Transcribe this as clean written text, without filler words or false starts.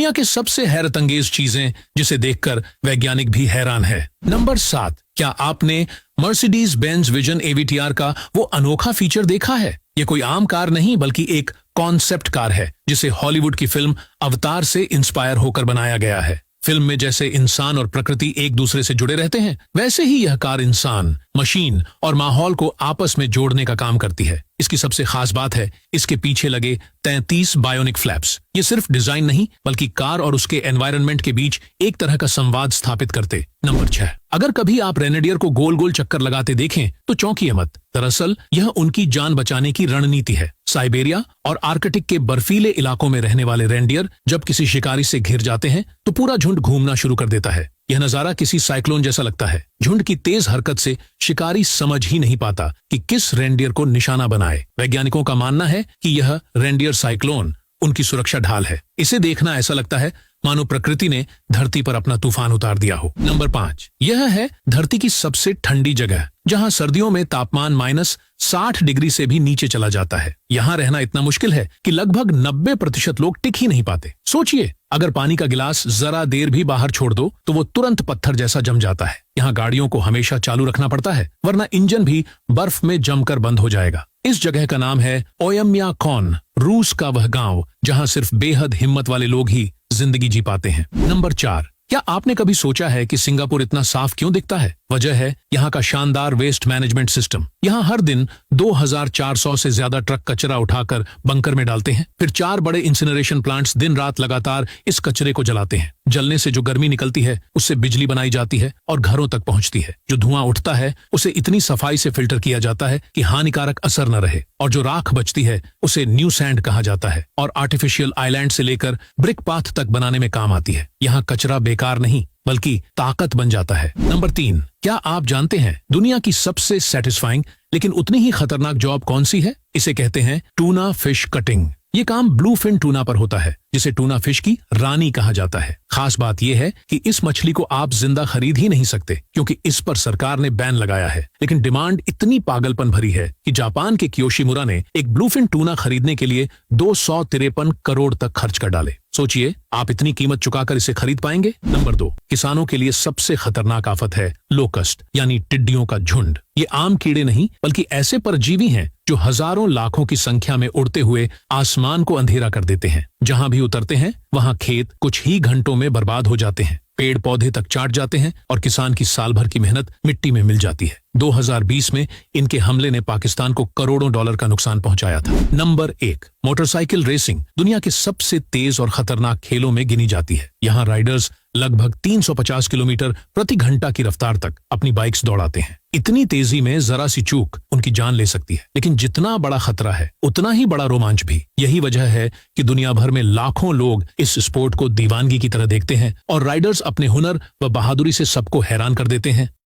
दुनिया के सबसे हैरतअंगेज चीजें जिसे देखकर वैज्ञानिक भी हैरान है। नंबर 7, क्या आपने मर्सिडीज बेंज विजन एवीटीआर का वो अनोखा फीचर देखा है? ये कोई आम कार नहीं बल्कि एक कॉन्सेप्ट कार है जिसे हॉलीवुड की फिल्म अवतार से इंस्पायर होकर बनाया गया है। फिल्म में जैसे इंसान और प्रकृति एक दूसरे से जुड़े रहते हैं, वैसे ही यह कार इंसान, मशीन और माहौल को आपस में जोड़ने का काम करती है। इसकी सबसे खास बात है इसके पीछे लगे 33 बायोनिक फ्लैप्स। ये सिर्फ डिजाइन नहीं बल्कि कार और उसके एनवायरनमेंट के बीच एक तरह का संवाद स्थापित करते। नंबर 6, अगर कभी आप रेनेडियर को गोल गोल चक्कर लगाते देखें तो चौंकिए मत। दरअसल यह उनकी जान बचाने की रणनीति है। साइबेरिया और आर्कटिक के बर्फीले इलाकों में रहने वाले रेनडियर जब किसी शिकारी से घिर जाते हैं तो पूरा झुंड घूमना शुरू कर देता है। यह नजारा किसी साइक्लोन जैसा लगता है। झुंड की तेज हरकत से शिकारी समझ ही नहीं पाता कि किस रेनडियर को निशाना बनाए। वैज्ञानिकों का मानना है कि यह रेनडियर साइक्लोन उनकी सुरक्षा ढाल है। इसे देखना ऐसा लगता है मानो प्रकृति ने धरती पर अपना तूफान उतार दिया हो। नंबर 5, यह है धरती की सबसे ठंडी जगह, जहां सर्दियों में तापमान -60 डिग्री से भी नीचे चला जाता है। यहाँ रहना इतना मुश्किल है कि लगभग 90% लोग टिक ही नहीं पाते। सोचिए, अगर पानी का गिलास जरा देर भी बाहर छोड़ दो तो वो तुरंत पत्थर जैसा जम जाता है। यहाँ गाड़ियों को हमेशा चालू रखना पड़ता है, वरना इंजन भी बर्फ में जमकर बंद हो जाएगा। इस जगह का नाम है ओयम्याकॉन, रूस का वह गांव जहां सिर्फ बेहद हिम्मत वाले लोग ही जिंदगी जी पाते हैं। नंबर 4, क्या आपने कभी सोचा है कि सिंगापुर इतना साफ क्यों दिखता है? वजह है यहाँ का शानदार वेस्ट मैनेजमेंट सिस्टम। यहाँ हर दिन 2400 से ज्यादा ट्रक कचरा उठाकर बंकर में डालते हैं। फिर 4 बड़े इंसिनरेशन प्लांट्स दिन रात लगातार इस कचरे को जलाते हैं। जलने से जो गर्मी निकलती है उससे बिजली बनाई जाती है और घरों तक पहुंचती है। जो धुआं उठता है उसे इतनी सफाई से फिल्टर किया जाता है कि हानिकारक असर न रहे, और जो राख बचती है उसे न्यू सैंड कहा जाता है और आर्टिफिशियल आइलैंड से लेकर ब्रिक पाथ तक बनाने में काम आती है। यहाँ कचरा बेकार नहीं बल्कि ताकत बन जाता है। नंबर 3, क्या आप जानते हैं दुनिया की सबसे सेटिस्फाइंग लेकिन उतनी ही खतरनाक जॉब कौन सी है? इसे कहते हैं टूना फिश कटिंग। ये काम ब्लूफिन टूना पर होता है, जिसे टूना फिश की रानी कहा जाता है। खास बात यह है कि इस मछली को आप जिंदा खरीद ही नहीं सकते क्योंकि इस पर सरकार ने बैन लगाया है। लेकिन डिमांड इतनी पागलपन भरी है कि जापान के कियोशिमुरा ने एक ब्लूफिन टूना खरीदने के लिए 253 करोड़ तक खर्च कर डाले। सोचिए, आप इतनी कीमत चुकाकर इसे खरीद पाएंगे? नंबर 2, किसानों के लिए सबसे खतरनाक आफत है लोकस्ट यानी टिड्डियों का झुंड। ये आम कीड़े नहीं बल्कि ऐसे परजीवी हैं जो हजारों लाखों की संख्या में उड़ते हुए आसमान को अंधेरा कर देते हैं। जहां भी उतरते हैं वहां खेत कुछ ही घंटों में बर्बाद हो जाते हैं, पेड़ पौधे तक चाट जाते हैं और किसान की साल भर की मेहनत मिट्टी में मिल जाती है। 2020 में इनके हमले ने पाकिस्तान को करोड़ों डॉलर का नुकसान पहुंचाया था। नंबर 1, मोटरसाइकिल रेसिंग दुनिया के सबसे तेज और खतरनाक खेलों में गिनी जाती है। यहाँ राइडर्स लगभग 350 किलोमीटर प्रति घंटा की रफ्तार तक अपनी बाइक्स दौड़ाते हैं। इतनी तेजी में जरा सी चूक उनकी जान ले सकती है। लेकिन जितना बड़ा खतरा है उतना ही बड़ा रोमांच भी। यही वजह है कि दुनिया भर में लाखों लोग इस स्पोर्ट को दीवानगी की तरह देखते हैं और राइडर्स अपने हुनर व बहादुरी से सबको हैरान कर देते हैं।